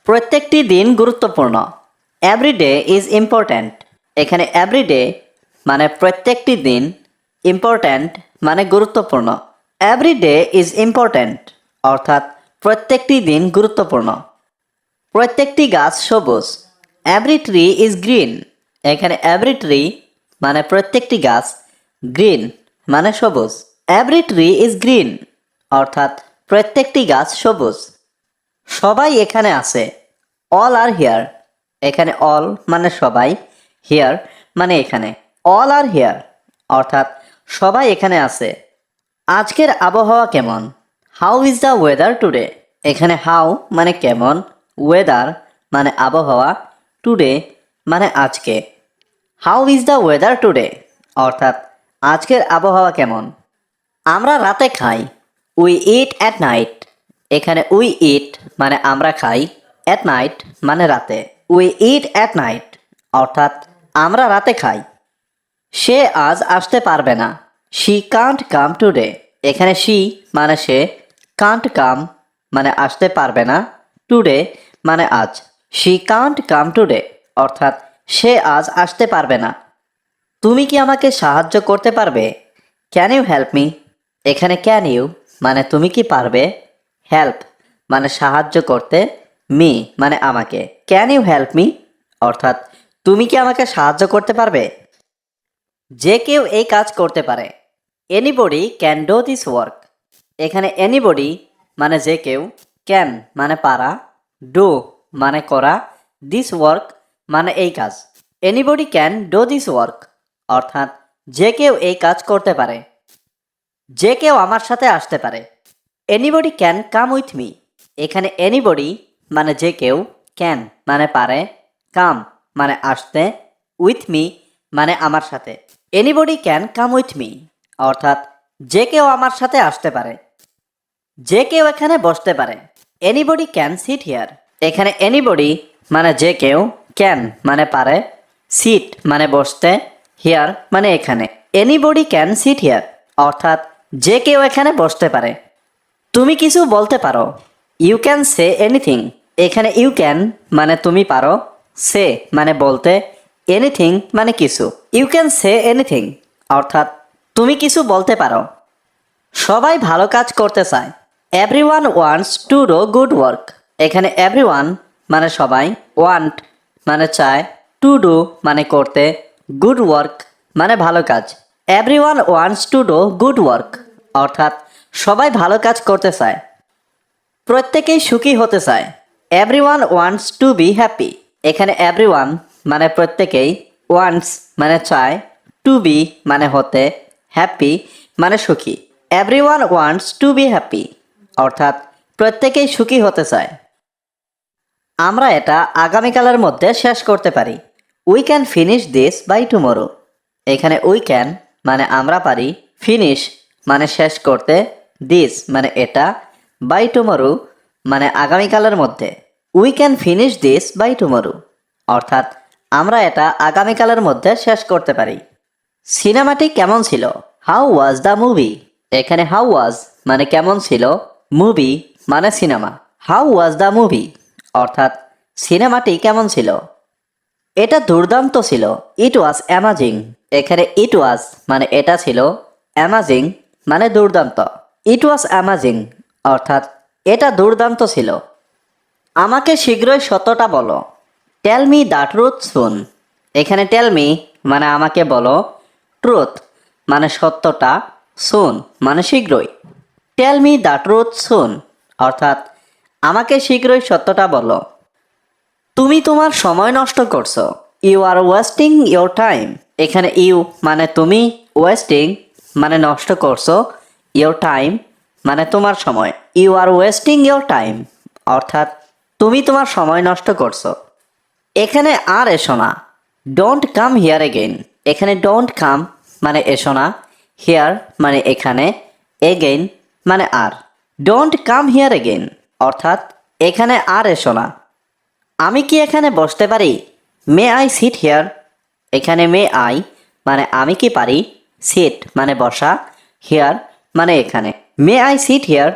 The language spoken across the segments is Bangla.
প্রত্যেকটি দিন গুরুত্বপূর্ণ। Every day is important. এখানে এভরি ডে মানে প্রত্যেকটি দিন, ইম্পর্ট্যান্ট মানে গুরুত্বপূর্ণ। এভরি ডে ইজ ইম্পর্ট্যান্ট অর্থাৎ প্রত্যেকটি দিন গুরুত্বপূর্ণ। প্রত্যেকটি গাছ সবুজ। Every tree is green. এখানে এভরি ট্রি মানে প্রত্যেকটি গাছ, গ্রিন মানে সবুজ। এভরি ট্রি ইজ গ্রিন অর্থাৎ প্রত্যেকটি গাছ সবুজ। সবাই এখানে আছে। All R here. এখানে অল মানে সবাই, হিয়ার মানে এখানে। অল আর হিয়ার অর্থাৎ সবাই এখানে আছে। আজকের আবহাওয়া কেমন? How is the weather today? এখানে হাউ মানে কেমন, ওয়েদার মানে আবহাওয়া, টুডে মানে আজকে। How is the weather today অর্থাৎ আজকের আবহাওয়া কেমন। আমরা রাতে খাই। We eat at night. এখানে উই ইট মানে আমরা খাই, অ্যাট নাইট মানে রাতে। উই ইট অ্যাট নাইট অর্থাৎ আমরা রাতে খাই। সে আজ আসতে পারবে না। She can't come today. এখানে শি মানে সে, কান্ট কাম মানে আসতে পারবে না, টুডে মানে আজ। শি কান্ট কাম টুডে অর্থাৎ সে আজ আসতে পারবে না। তুমি কি আমাকে সাহায্য করতে পারবে? Can you help me? এখানে ক্যান ইউ মানে তুমি কি পারবে, হেল্প মানে সাহায্য করতে, মি মানে আমাকে। ক্যান ইউ হেল্প মি অর্থাৎ তুমি কি আমাকে সাহায্য করতে পারবে? যে কেউ এই কাজ করতে পারে। Anybody can do this work. এখানে এনিবডি মানে যে কেউ, ক্যান মানে পারা, ডু মানে করা, দিস ওয়ার্ক মানে এই কাজ। Anybody can do this work অর্থাৎ যে কেউ এই কাজ করতে পারে। যে কেউ আমার সাথে আসতে পারে। Anybody can come with me. এখানে এনিবডি মানে যে কেউ, ক্যান মানে পারে, কাম মানে আসতে, উইথ মি মানে আমার সাথে। Anybody can come with me অর্থাৎ যে কেউ আমার সাথে আসতে পারে। যে কেউ এখানে বসতে পারে। Anybody can sit here. এখানে এনিবডি মানে যে কেউ, ক্যান মানে পারে, সিট মানে বসতে, হিয়ার মানে এখানে। এনিবডি ক্যান সিট হিয়ার অর্থাৎ যে কেউ এখানে বসতে পারে। তুমি কিছু বলতে পারো। You can say anything. এখানে ইউ ক্যান মানে তুমি পারো, সে মানে বলতে, এনিথিং মানে কিছু। ইউ ক্যান সে এনিথিং অর্থাৎ তুমি কিছু বলতে পারো। সবাই ভালো কাজ করতে চায়। Everyone wants to do good work. এখানে এভরিওয়ান মানে সবাই, ওয়ান্ট মানে চায়, টু ডু মানে করতে, গুড ওয়ার্ক মানে ভালো কাজ। Everyone wants to do good work অর্থাৎ সবাই ভালো কাজ করতে চায়। প্রত্যেকেই সুখী হতে চায়। Everyone wants to be happy. এখানে এভরিওয়ান মানে প্রত্যেকেই, ওয়ান্টস মানে চায়, টু বি মানে হতে, হ্যাপি মানে সুখী। Everyone wants to be happy অর্থাৎ প্রত্যেকেই সুখী হতে চায়। আমরা এটা আগামীকালের মধ্যে শেষ করতে পারি। We can finish this by tomorrow. এখানে উই ক্যান মানে আমরা পারি, ফিনিশ মানে শেষ করতে, দিস মানে এটা, বাই টুমোরো মানে আগামীকালের মধ্যে। We can finish this by tomorrow অর্থাৎ আমরা এটা আগামীকালের মধ্যে শেষ করতে পারি। সিনেমাটি কেমন ছিল? How was the movie? এখানে হাউ ওয়াজ মানে কেমন ছিল, মুভি মানে cinema. How was the movie অর্থাৎ সিনেমাটি কেমন ছিল। এটা দুর্দান্ত ছিল। ইট ওয়াজ অ্যামাজিং। এখানে ইট ওয়াজ মানে এটা ছিল, অ্যামাজিং মানে দুর্দান্ত। ইট ওয়াজ অ্যামাজিং অর্থাৎ এটা দুর্দান্ত ছিল। আমাকে শীঘ্রই সত্যটা বলো। টেল মি দ্য ট্রুথ সুন। এখানে টেল মি মানে আমাকে বলো, ট্রুথ মানে সত্যটা, সুন মানে শীঘ্রই। টেল মি দ্য ট্রুথ সুন অর্থাৎ আমাকে শীঘ্রই সত্যটা বলো। তুমি তোমার সময় নষ্ট করছো। You are wasting your time. এখানে ইউ মানে তুমি, ওয়েস্টিং মানে নষ্ট করছো, ইয়োর টাইম মানে তোমার সময়। You are wasting your time অর্থাৎ তুমি তোমার সময় নষ্ট করছো। এখানে আর এসো না। Don't come here again. এখানে ডোন্ট কাম মানে এসো না, হিয়ার মানে এখানে, এগেইন মানে আর। ডোন্ট কাম হিয়ার এগেইন অর্থাৎ এখানে আর এসো না। আমি কি এখানে বসতে পারি? May I sit here. এখানে মে আই মানে আমি কি পারি, সিট মানে বসা, হিয়ার মানে এখানে। মে আই সিট হিয়ার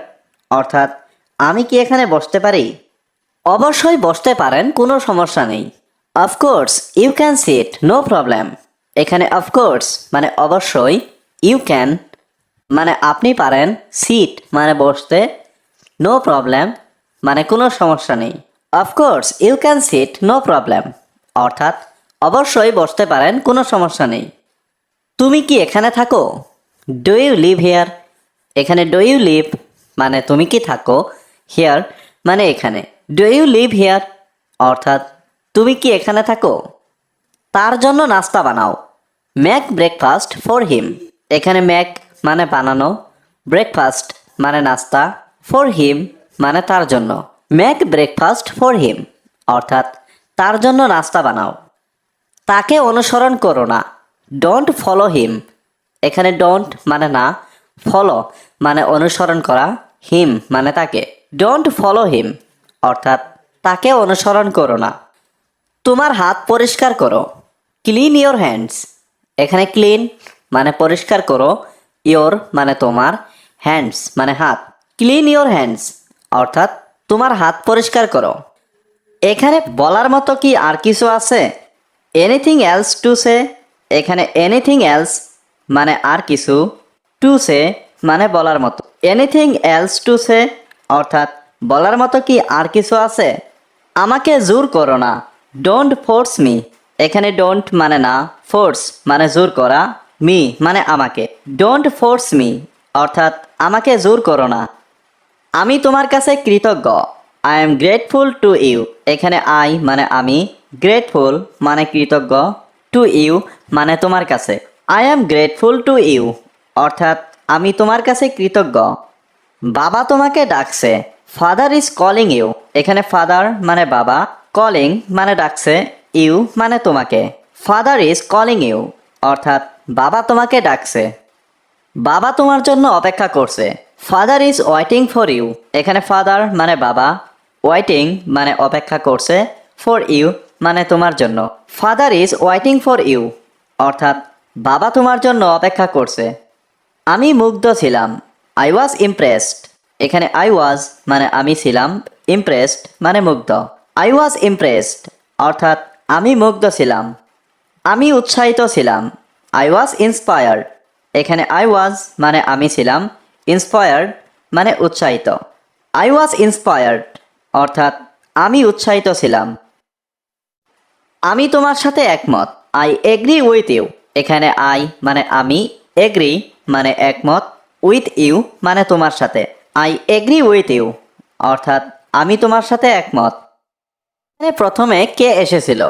অর্থাৎ আমি কি এখানে বসতে পারি। অবশ্যই বসতে পারেন, কোনো সমস্যা নেই। Of course you can sit, no problem. এখানে অফকোর্স মানে অবশ্যই, ইউ ক্যান মানে আপনি পারেন, সিট মানে বসতে, নো প্রবলেম মানে কোনো সমস্যা নেই। Of course you can sit, no problem অর্থাৎ অবশ্যই বসতে পারেন, কোনো সমস্যা নেই। তুমি কি এখানে থাকো? Do you live here? এখানে ডু ইউ লিভ মানে তুমি কি থাকো, হিয়ার মানে এখানে। ডু ইউ লিভ হিয়ার অর্থাৎ তুমি কি এখানে থাকো? তার জন্য নাস্তা বানাও। Make breakfast for him. এখানে মেক মানে বানানো, ব্রেকফাস্ট মানে নাস্তা, ফর হিম মানে তার জন্য। মেক ব্রেকফাস্ট ফর হিম অর্থাৎ তার জন্য নাস্তা বানাও। তাকে অনুসরণ করো না। Don't follow him. এখানে ডোন্ট মানে না, ফলো মানে অনুসরণ করা, হিম মানে তাকে। ডোন্ট ফলো হিম অর্থাৎ তাকে অনুসরণ করো না। তোমার হাত পরিষ্কার করো। Clean your hands. এখানে ক্লিন মানে পরিষ্কার করো, ইয়োর মানে তোমার, হ্যান্ডস মানে হাত। ক্লিন ইয়োর হ্যান্ডস অর্থাৎ তোমার হাত পরিষ্কার করো। এখানে বলার মতো কি আর কিছু আছে? Anything else to say. এখানে এনিথিং এলস মানে আর কিছু, টু সে মানে বলার মতো। এনিথিং এলস টু সে অর্থাৎ বলার মতো কি আর কিছু আছে? আমাকে জোর করো না। Don't force me. এখানে ডোন্ট মানে না, ফোর্স মানে জোর করা, মি মানে আমাকে। ডোন্ট ফোর্স মি অর্থাৎ আমাকে জোর করো না। আমি তোমার কাছে কৃতজ্ঞ। I am grateful to you. এখানে আই মানে আমি, গ্রেটফুল মানে কৃতজ্ঞ, টু ইউ মানে তোমার কাছে। I am grateful to you অর্থাৎ আমি তোমার কাছে কৃতজ্ঞ। বাবা তোমাকে ডাকছে। Father is calling you. এখানে ফাদার মানে বাবা, কলিং মানে ডাকছে, ইউ মানে তোমাকে। ফাদার ইজ কলিং ইউ অর্থাৎ বাবা তোমাকে ডাকছে। বাবা তোমার জন্য অপেক্ষা করছে। Father is waiting for you. এখানে ফাদার মানে বাবা, ওয়েটিং মানে অপেক্ষা করছে, ফর ইউ মানে তোমার জন্য। Father is waiting for you অর্থাৎ বাবা তোমার জন্য অপেক্ষা করছে। আমি মুগ্ধ ছিলাম। I was impressed. এখানে আই ওয়াজ মানে আমি ছিলাম, ইমপ্রেসড মানে মুগ্ধ। আই ওয়াজ ইমপ্রেসড অর্থাৎ আমি মুগ্ধ ছিলাম। আমি উৎসাহিত ছিলাম। I was inspired. এখানে আই ওয়াজ মানে আমি ছিলাম, ইন্সপায়ার্ড মানে উৎসাহিত। আই ওয়াজ ইন্সপায়ার্ড অর্থাৎ আমি উৎসাহিত ছিলাম। আমি তোমার সাথে একমত। I agree with you. এখানে আই মানে আমি, এগ্রি মানে একমত, উইথ ইউ মানে তোমার সাথে। আই এগ্রি উইথ ইউ অর্থাৎ আমি তোমার সাথে একমত। এখানে প্রথমে কে এসেছিল?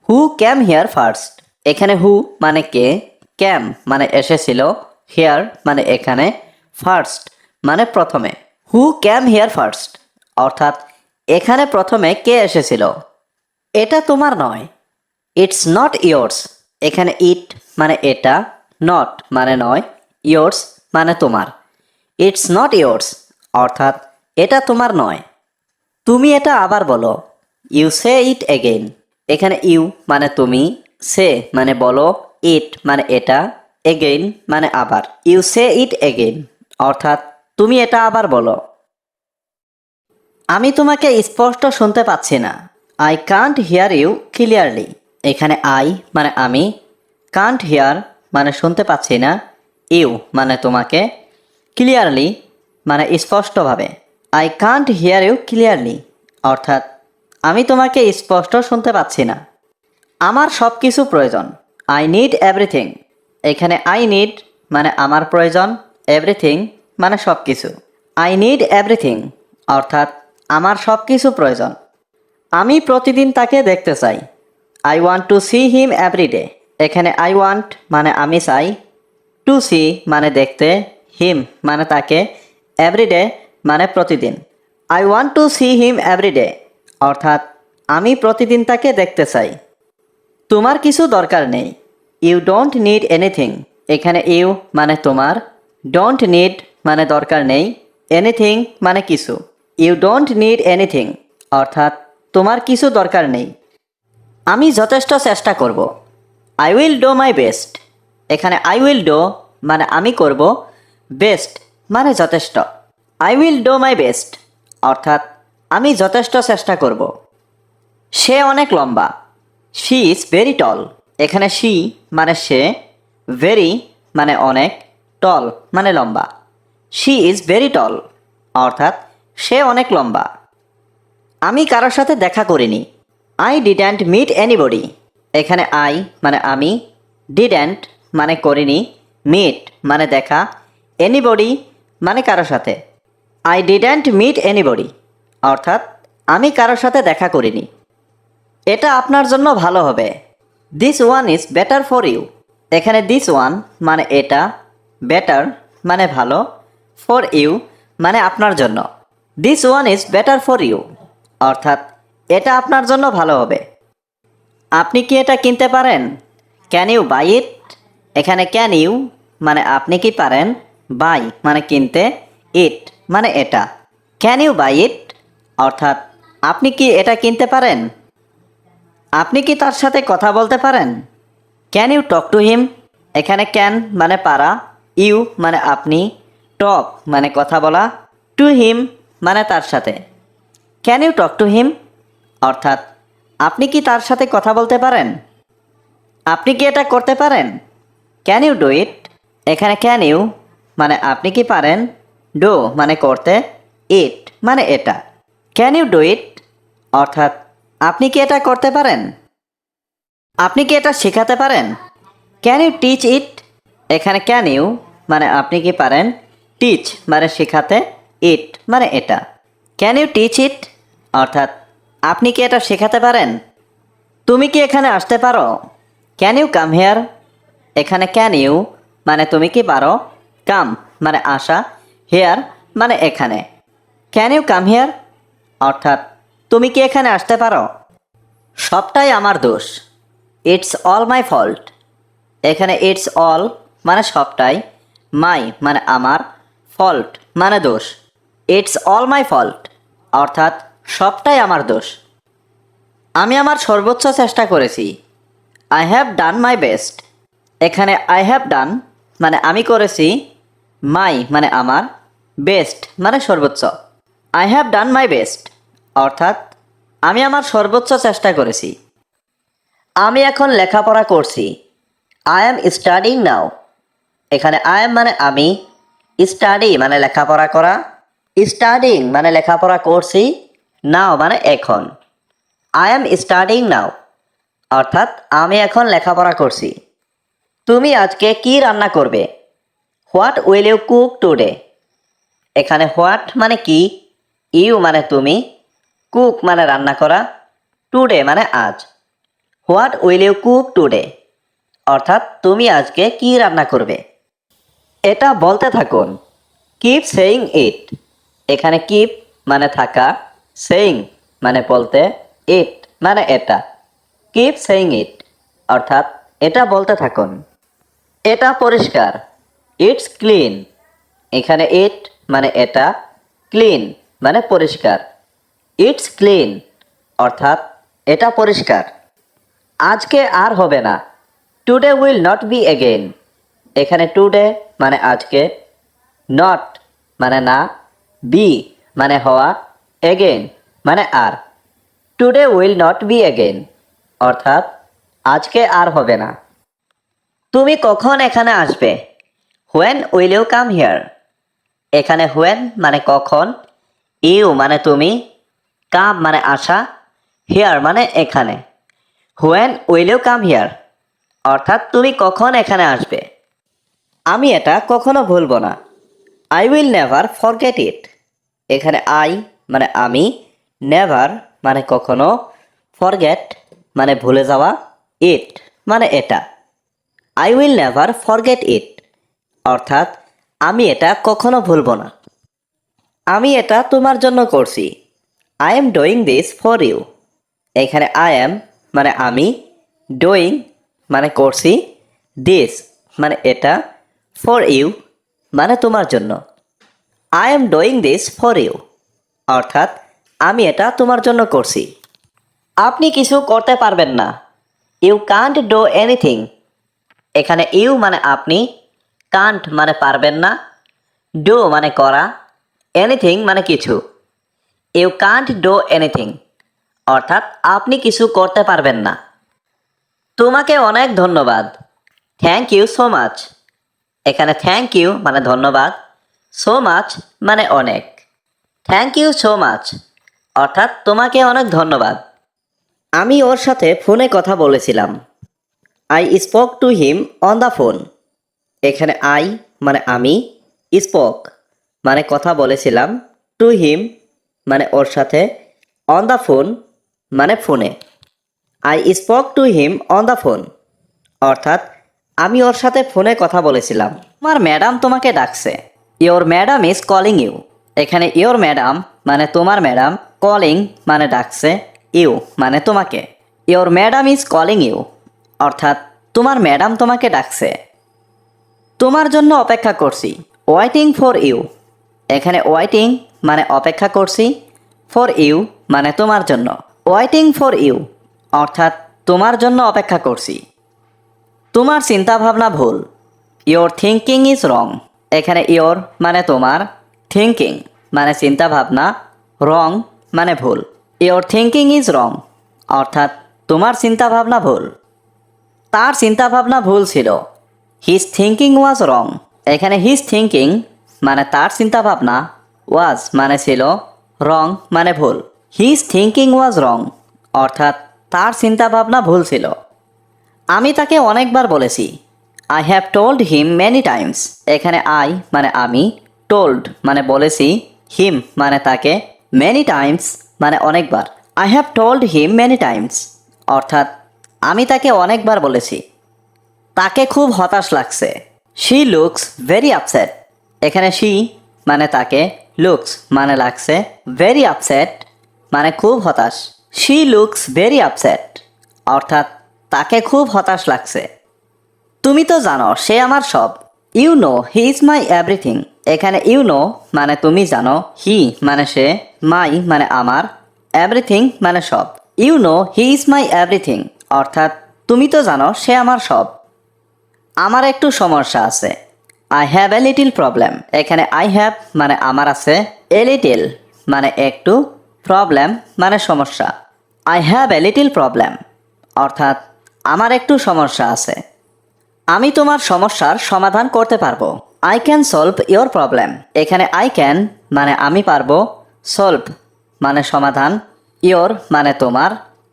হু ক্যাম হিয়ার ফার্স্ট। এখানে হু মানে কে, ক্যাম মানে এসেছিল, হিয়ার মানে এখানে, ফার্স্ট মানে প্রথমে। হু ক্যাম হিয়ার ফার্স্ট অর্থাৎ এখানে প্রথমে কে এসেছিল? এটা তোমার নয়। It's not yours. এখানে ইট মানে এটা, নট মানে নয়, ইয়োর্স মানে তোমার। ইটস নট ইয়োর্স অর্থাৎ এটা তোমার নয়। তুমি এটা আবার বলো। You say it again. এখানে ইউ মানে তুমি, সে মানে বলো, ইট মানে এটা, এগেইন মানে আবার। ইউ সে ইট এগেইন অর্থাৎ তুমি এটা আবার বলো। আমি তোমাকে স্পষ্ট শুনতে পাচ্ছি না। I can't hear you clearly. এখানে আই মানে আমি, কান্ট হিয়ার মানে শুনতে পাচ্ছি না, ইউ মানে তোমাকে, ক্লিয়ারলি মানে স্পষ্টভাবে। I can't hear you clearly অর্থাৎ আমি তোমাকে স্পষ্ট শুনতে পাচ্ছি না। আমার সব কিছু প্রয়োজন। I need everything. এখানে আই নিড মানে আমার প্রয়োজন, এভরিথিং মানে সব কিছু। আই নিড এভরিথিং অর্থাৎ আমার সব কিছু প্রয়োজন। আমি প্রতিদিন তাকে দেখতে চাই। I want to see him everyday. এখানে আই ওয়ান্ট মানে আমি চাই, টু সি মানে দেখতে, হিম মানে তাকে, এভরিডে মানে প্রতিদিন। I want to see him everyday অর্থাৎ আমি প্রতিদিন তাকে দেখতে চাই। তোমার কিছু দরকার নেই। You don't need anything. এখানে ইউ মানে তোমার, ডোন্ট নিড মানে দরকার নেই, এনিথিং মানে কিছু। ইউ ডোন্ট নিড এনিথিং অর্থাৎ তোমার কিছু দরকার নেই। আমি যথেষ্ট চেষ্টা করব। I will do my best. এখানে আই উইল ডো মানে আমি করব, বেস্ট মানে যথেষ্ট। I will do my best অর্থাৎ আমি যথেষ্ট চেষ্টা করব। সে অনেক লম্বা। She is very tall. এখানে শি মানে সে, ভেরি মানে অনেক, টল মানে লম্বা। শি ইজ ভেরি টল অর্থাৎ সে অনেক লম্বা। আমি কারোর সাথে দেখা করিনি। I didn't meet anybody. এখানে আই মানে আমি, ডিডেন্ট মানে করিনি, মিট মানে দেখা, এনিবডি মানে কারোর সাথে। আই ডিডেন্ট মিট এনিবডি অর্থাৎ আমি কারোর সাথে দেখা করিনি। এটা আপনার জন্য ভালো হবে। This one is better for you. এখানে দিস ওয়ান মানে এটা, বেটার মানে ভালো, ফর ইউ মানে আপনার জন্য। This one is better for you অর্থাৎ এটা আপনার জন্য ভালো হবে। আপনি কি এটা কিনতে পারেন? ক্যান ইউ বাই ইট? এখানে ক্যান ইউ মানে আপনি কি পারেন, বাই মানে কিনতে, ইট মানে এটা। ক্যান ইউ বাই ইট অর্থাৎ আপনি কি এটা কিনতে পারেন? আপনি কি তার সাথে কথা বলতে পারেন? Can you talk to him? এখানে ক্যান মানে পারা, ইউ মানে আপনি, টক মানে কথা বলা, টু হিম মানে তার সাথে। Can you talk to him অর্থাৎ আপনি কি তার সাথে কথা বলতে পারেন? আপনি কি এটা করতে পারেন? Can you do it? এখানে ক্যান ইউ মানে আপনি কি পারেন, ডু মানে করতে, ইট মানে এটা। ক্যান ইউ ডু ইট অর্থাৎ আপনি কি এটা করতে পারেন? আপনি কি এটা শেখাতে পারেন? ক্যান ইউ টিচ ইট? এখানে ক্যান ইউ মানে আপনি কি পারেন, টিচ মানে শেখাতে, ইট মানে এটা। ক্যান ইউ টিচ ইট অর্থাৎ আপনি কি এটা শেখাতে পারেন? তুমি কি এখানে আসতে পারো? Can you come here? এখানে ক্যান ইউ মানে তুমি কি পারো, কাম মানে আসা, হেয়ার মানে এখানে। ক্যান ইউ কাম হেয়ার অর্থাৎ তুমি কি এখানে আসতে পারো? সবটাই আমার দোষ। It's all my fault. এখানে ইটস অল মানে সবটাই, মাই মানে আমার, ফল্ট মানে দোষ। ইটস অল মাই ফল্ট অর্থাৎ সবটাই আমার দোষ। আমি আমার সর্বোচ্চ চেষ্টা করেছি। I have done my best. এখানে আই হ্যাভ ডান মানে আমি করেছি, মাই মানে আমার, বেস্ট মানে সর্বোচ্চ। I have done my best অর্থাৎ আমি আমার সর্বোচ্চ চেষ্টা করেছি। আমি এখন লেখাপড়া করছি। আই এম স্টাডিং নাও। এখানে আই এম মানে আমি, স্টাডি মানে লেখাপড়া করা, স্টাডিং মানে লেখাপড়া করছি, নাও মানে এখন। আই এম স্টাডিং নাও অর্থাৎ আমি এখন লেখাপড়া করছি। তুমি আজকে কি রান্না করবে? What will you cook today? এখানে হোয়াট মানে কি, ইউ মানে তুমি, কুক মানে রান্না করা, টুডে মানে আজ। What will you cook today অর্থাৎ তুমি আজকে কি রান্না করবে? এটা বলতে থাকুন। Keep saying it. এখানে কিপ মানে থাকা, সেইং মানে বলতে, ইট মানে এটা। কিপ সেইং ইট অর্থাৎ এটা বলতে থাকুন। এটা পরিষ্কার। It's clean. এখানে ইট মানে এটা, ক্লিন মানে পরিষ্কার। ইটস ক্লিন অর্থাৎ এটা পরিষ্কার। আজকে আর হবে না। Today will not be again. এখানে টুডে মানে আজকে, নট মানে না, বি মানে হওয়া, এগেইন মানে আর। Today will not be again অর্থাৎ আজকে আর হবে না। তুমি কখন এখানে আসবে? When will you come here? এখানে হোয়েন মানে কখন, ইউ মানে তুমি, কাম মানে আসা, হিয়ার মানে এখানে। When will you come here অর্থাৎ তুমি কখন এখানে আসবে? আমি এটা কখনো ভুলব না। I will never forget it. এখানে আই মানে আমি, নেভার মানে কখনো, ফরগেট মানে ভুলে যাওয়া, ইট মানে এটা। I will never forget it অর্থাৎ আমি এটা কখনো ভুলব না। আমি এটা তোমার জন্য করছি। I am doing this for you. এখানে আই এম মানে আমি, ডুইং মানে করছি, দিস মানে এটা, ফর ইউ মানে তোমার জন্য। I am doing this for you অর্থাৎ আমি এটা তোমার জন্য করছি। আপনি কিছু করতে পারবেন না। You can't do anything. এখানে ইউ মানে আপনি, কান্ট মানে পারবেন না, ডু মানে করা, এনিথিং মানে কিছু। ইউ কান্ট ডু এনিথিং, অর্থাৎ আপনি কিছু করতে পারবেন না। তোমাকে অনেক ধন্যবাদ, থ্যাংক ইউ সো মাচ। এখানে থ্যাংক ইউ মানে ধন্যবাদ, সো মাচ মানে অনেক। থ্যাংক ইউ সো মাচ অর্থাৎ তোমাকে অনেক ধন্যবাদ। আমি ওর সাথে ফোনে কথা বলেছিলাম। I spoke to him on the phone. এখানে আই মানে আমি, স্পোক মানে কথা বলেছিলাম, টু হিম মানে ওর সাথে, অন দ্য ফোন মানে ফোনে। I spoke to him on the phone অর্থাৎ আমি ওর সাথে ফোনে কথা বলেছিলাম। তোমার ম্যাডাম তোমাকে ডাকছে। Your madam is calling you. এখানে ইয়োর ম্যাডাম মানে তোমার ম্যাডাম, কলিং মানে ডাকছে, ইউ মানে তোমাকে। Your madam is calling you অর্থাৎ তোমার ম্যাডাম তোমাকে ডাকছে। তোমার জন্য অপেক্ষা করছি, ওয়েটিং ফর ইউ। এখানে ওয়েটিং মানে অপেক্ষা করছি, ফর ইউ মানে তোমার জন্য। ওয়েটিং ফর ইউ অর্থাৎ তোমার জন্য অপেক্ষা করছি। তোমার চিন্তাভাবনা ভুল, ইয়োর থিঙ্কিং ইজ রং। এখানে ইয়োর মানে তোমার, থিঙ্কিং মানে চিন্তাভাবনা, রং মানে ভুল। ইয়োর থিঙ্কিং ইজ রং অর্থাৎ তোমার চিন্তাভাবনা ভুল। তার চিন্তাভাবনা ভুল ছিল, হিজ থিঙ্কিং ওয়াজ রং। এখানে হিজ থিঙ্কিং মানে তার চিন্তাভাবনা, ওয়াজ মানে ছিল, রং মানে ভুল। হিজ থিঙ্কিং ওয়াজ রং অর্থাৎ তার চিন্তাভাবনা ভুল ছিল। আমি তাকে অনেকবার বলেছি, I have told him many Times. এখানে আই মানে আমি, টোল্ড মানে বলেছি, হিম মানে তাকে, মেনি টাইমস মানে অনেকবার। I have told him many Times অর্থাৎ আমি তাকে অনেকবার বলেছি। তাকে খুব হতাশ লাগছে, শি লুকস ভেরি আপসেট। এখানে শি মানে তাকে, লুকস মানে লাগছে, ভেরি আপসেট মানে খুব হতাশ। শি লুকস ভেরি আপসেট অর্থাৎ তাকে খুব হতাশ লাগছে। তুমি তো জানো সে আমার সব, you know he is my everything. এখানে ইউ নো মানে তুমি জানো, হি মানে সে, মাই মানে আমার, এভরিথিং মানে সব। You know he is my everything অর্থাৎ তুমি তো জানো সে আমার সব। আমার একটু সমস্যা আছে, I have a little problem. এখানে আই হ্যাভ মানে আমার আছে, এ লিটিল মানে একটু, প্রবলেম মানে সমস্যা। I have a little problem অর্থাৎ আমার একটু সমস্যা আছে। আমি তোমার সমস্যার সমাধান করতে পারবো, I can solve your problem. এখানে আই ক্যান মানে আমি পারবো, সলভ মানে সমাধান, ইয়োর মানে তোমার,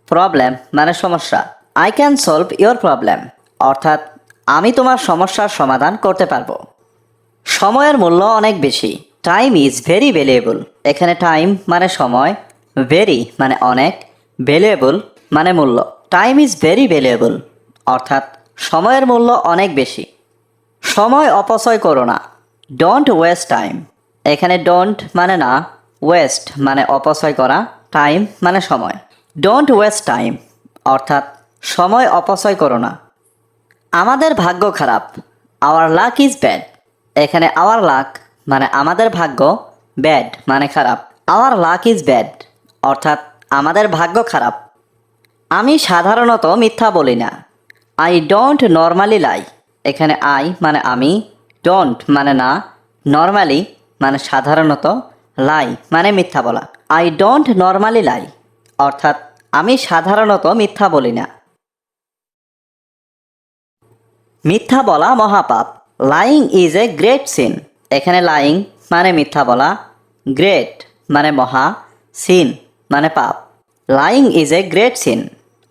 প্রবলেম মানে সমস্যা। I can solve your problem অর্থাৎ আমি তোমার সমস্যার সমাধান করতে পারবো। সময়ের মূল্য অনেক বেশি, টাইম ইজ ভেরি ভ্যালুয়েবল। এখানে টাইম মানে সময়, ভেরি মানে অনেক, ভ্যালুয়েবল মানে মূল্য। টাইম ইজ ভেরি ভ্যালুয়েবল অর্থাৎ সময়ের মূল্য অনেক বেশি। সময় অপচয় করো না, ডোন্ট ওয়েস্ট টাইম। এখানে ডোন্ট মানে না, ওয়েস্ট মানে অপচয় করা, টাইম মানে সময়। ডোন্ট ওয়েস্ট টাইম অর্থাৎ সময় অপচয় করো না। আমাদের ভাগ্য খারাপ, আওয়ার লাক ইজ ব্যাড। এখানে আওয়ার লাক মানে আমাদের ভাগ্য, ব্যাড মানে খারাপ। আওয়ার লাক ইজ ব্যাড অর্থাৎ আমাদের ভাগ্য খারাপ। আমি সাধারণত মিথ্যা বলি না, আই ডোন্ট নর্মালি লাই। এখানে আই মানে আমি, ডোন্ট মানে না, নর্মালি মানে সাধারণত, লাই মানে মিথ্যা বলা। আই ডোন্ট নর্মালি লাই অর্থাৎ আমি সাধারণত মিথ্যা বলি না। মিথ্যা বলা মহাপাপ, lying is a great sin. এখানে লাইং মানে মিথ্যা বলা, গ্রেট মানে মহা, সিন মানে পাপ। Lying is a great sin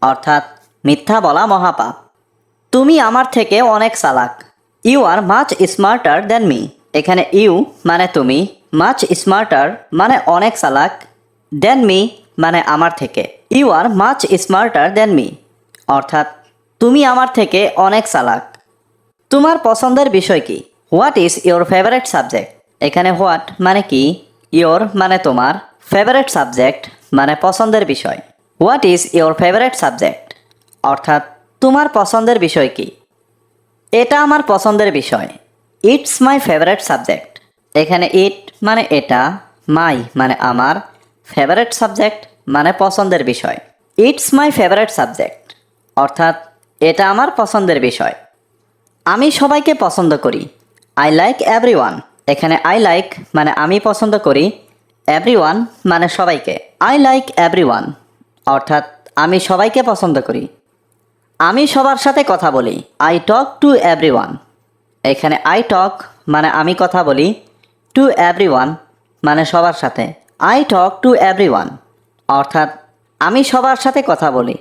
অর্থাৎ মিথ্যা বলা মহাপাপ। তুমি আমার থেকে অনেক চালাক, you are much smarter than me. এখানে ইউ মানে তুমি, মাচ স্মার্টার মানে অনেক চালাক, দ্যান মি মানে আমার থেকে। You are much smarter than me অর্থাৎ তুমি আমার থেকে অনেক চালাক। তোমার পছন্দের বিষয় কি, what is your favourite subject. এখানে হোয়াট মানে কি, ইয়োর মানে তোমার, ফেভারিট সাবজেক্ট মানে পছন্দের বিষয়। What is your favourite subject অর্থাৎ তোমার পছন্দের বিষয় কি। এটা আমার পছন্দের বিষয়, ইটস মাই ফেভারিট সাবজেক্ট। এখানে ইট মানে এটা, মাই মানে আমার, ফেভারিট সাবজেক্ট মানে পছন্দের বিষয়। ইটস মাই ফেভারিট সাবজেক্ট অর্থাৎ এটা আমার পছন্দের বিষয়। আমি সবাইকে পছন্দ করি, আই লাইক এভরিওয়ান। এখানে আই লাইক মানে আমি পছন্দ করি, এভরিওয়ান মানে সবাইকে। আই লাইক এভরিওয়ান অর্থাৎ আমি সবাইকে পছন্দ করি। আমি সবার সাথে কথা বলি। I talk to everyone. এখানে আই টক মানে আমি কথা বলি, টু এভরিওয়ান মানে সবার সাথে। আই টক টু এভরিওয়ান অর্থাৎ আমি সবার সাথে কথা বলি।